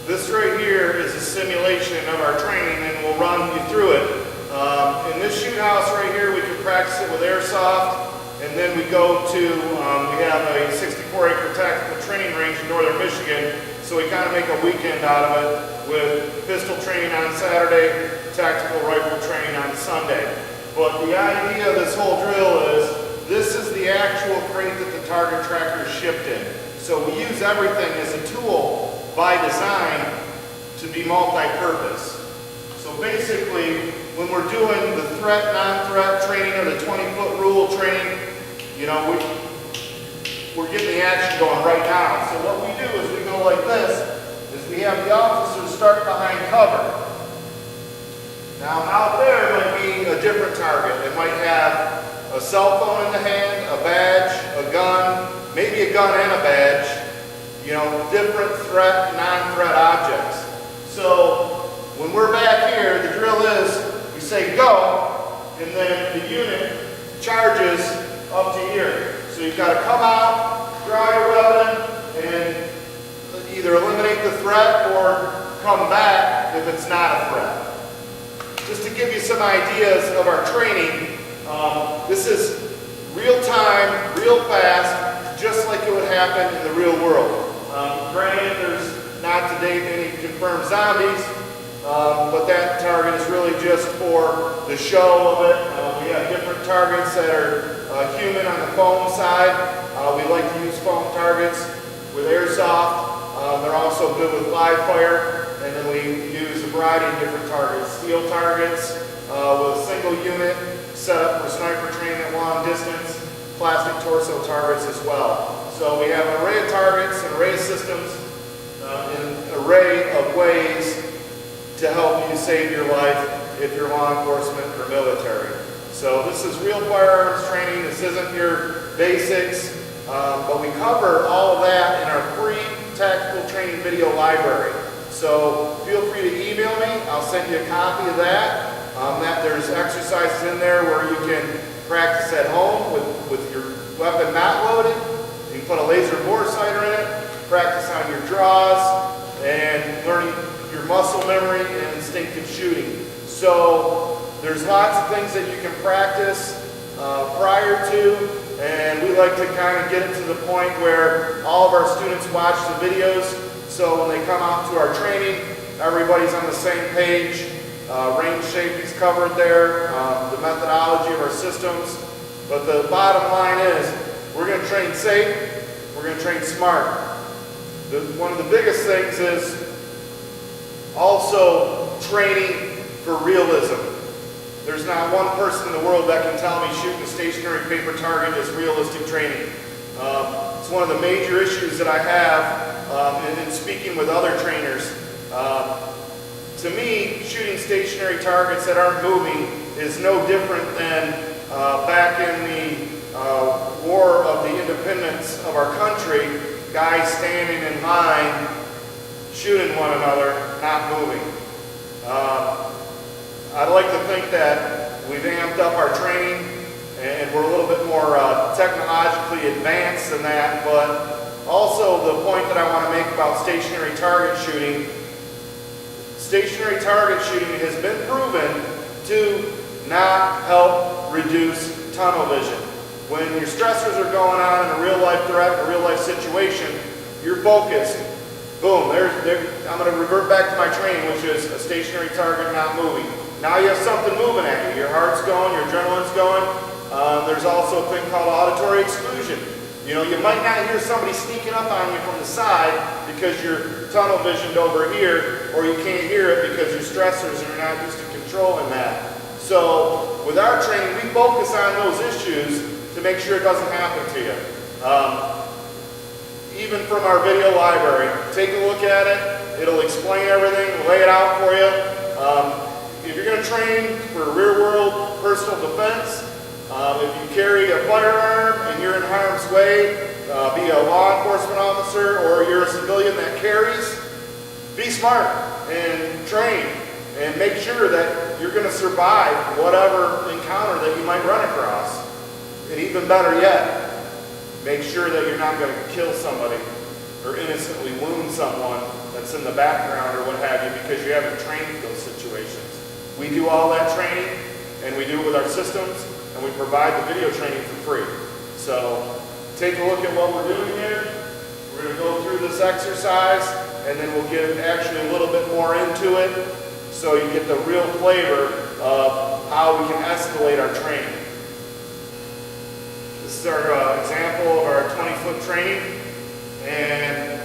This right here is a simulation of our training, and we'll run you through it. In this shoot house right here, we can practice it with airsoft, and then we go to, we have a 64-acre tactical training range in northern Michigan, so we kind of make a weekend out of it with pistol training on Saturday, tactical rifle training on Sunday. But the idea of this whole drill is, this is the actual crate that the target tracker is shipped in. So we use everything as a tool by design to be multi-purpose. So basically, when we're doing the threat, non-threat training or the 20-foot rule training, you know, we're getting the action going right now. So what we do is we go like this, is we have the officers start behind cover. Now out there might be a different target. It might have a cell phone in the hand, a badge, a gun, maybe a gun and a badge, you know, different threat, non-threat objects. So when we're back here, the drill is, we say go, and then the unit charges up to here. So you've got to come out, draw your weapon, and either eliminate the threat or come back if it's not a threat. Just to give you some ideas of our training, this is real time, real fast, just like it would happen in the real world. Granted, there's not to date any confirmed zombies, but that target is really just for the show of it. We have different targets that are human on the foam side. We like to use foam targets with airsoft. They're also good with live fire, and then we use a variety of different targets. Steel targets with a single unit set up for sniper training at long distance, plastic torso targets as well. So we have an array of targets, an array of systems, an array of ways to help you save your life if you're law enforcement or military. So this is real firearms training. This isn't your basics, but we cover all of that in our free tactical training video library. So feel free to email me. I'll send you a copy of that. There's exercises in there where you can practice at home with your weapon not loaded. You can put a laser bore sighter in it, practice on your draws, and learning your muscle memory and instinctive shooting. So there's lots of things that you can practice prior to, and we like to kind of get it to the point where all of our students watch the videos, so when they come out to our training, everybody's on the same page. Range safety's covered there, the methodology of our systems, but the bottom line is, we're going to train safe, we're going to train smart. One of the biggest things is also training for realism. There's not one person in the world that can tell me shooting a stationary paper target is realistic training. It's one of the major issues that I have in speaking with other trainers. To me, shooting stationary targets that aren't moving is no different than back in the war of the independence of our country, guys standing in line, shooting one another, not moving. I'd like to think that we've amped up our training and we're a little bit more technologically advanced than that, but also the point that I want to make about stationary target shooting, stationary target shooting has been proven to not help reduce tunnel vision. When your stressors are going on in a real life threat, a real life situation, you're focused. Boom, I'm going to revert back to my training, which is a stationary target not moving. Now you have something moving at you. Your heart's going, your adrenaline's going. There's also a thing called auditory exclusion. You know, you might not hear somebody sneaking up on you from the side because you're tunnel visioned over here, or you can't hear it because your stressors are not used to controlling that. So with our training, we focus on those issues to make sure it doesn't happen to you. Even from our video library, take a look at it. It'll explain everything, lay it out for you. If you're going to train for rear world personal defense, if you carry a firearm and you're in harm's way, be a law enforcement officer or you're a civilian that carries, be smart and train and make sure that you're going to survive whatever encounter that you might run across. And even better yet, make sure that you're not going to kill somebody or innocently wound someone that's in the background or what have you because you haven't trained those situations. We do all that training, and we do it with our systems, and we provide the video training for free. So take a look at what we're doing here. We're going to go through this exercise, and then we'll get actually a little bit more into it so you get the real flavor of how we can escalate our training. This is our example of our 20-foot training, and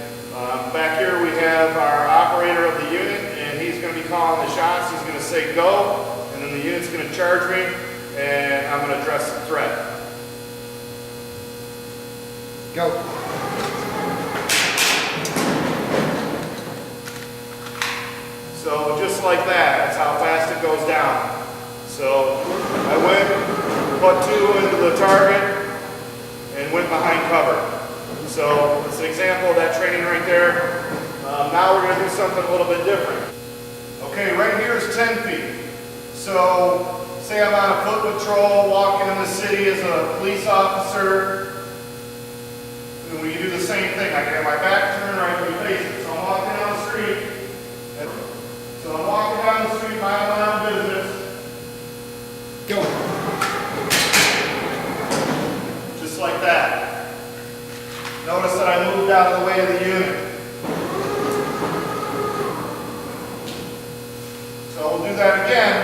back here we have our operator of the unit, and he's going to be calling the shots. He's going to say go, and then the unit's going to charge me, and I'm going to address the threat. Go. So just like that, that's how fast it goes down. So I went, put 2 into the target, and went behind cover. So it's an example of that training right there. Now we're going to do something a little bit different. Okay, right here is 10 feet. So say I'm on a foot patrol, walking in the city as a police officer. And we do the same thing. I can have my back turned right to the face. So I'm walking down the street. So I'm walking down the street, minding my own business. Go. Just like that. Notice that I moved out of the way of the unit. So we'll do that again.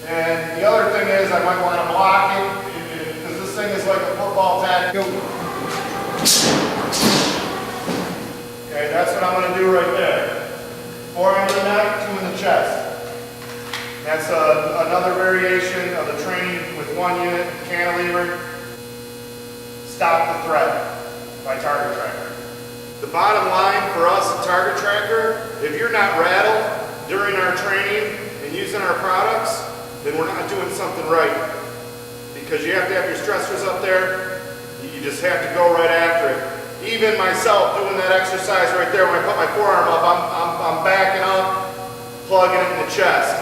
And the other thing is I might want to block it because this thing is like a football tactic. Go. Okay, that's what I'm going to do right there. 4 into the neck, 2 in the chest. That's another variation of the training with 1 unit, cantilever. Stop the threat by target tracker. The bottom line for us at Target Tracker, if you're not rattled during our training and using our products, then we're not doing something right. Because you have to have your stressors up there, you just have to go right after it. Even myself doing that exercise right there, when I put my forearm up, I'm backing up, plugging it in the chest.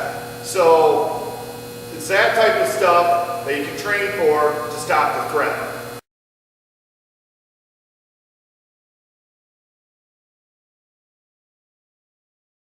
So it's that type of stuff that you can train for to stop the threat.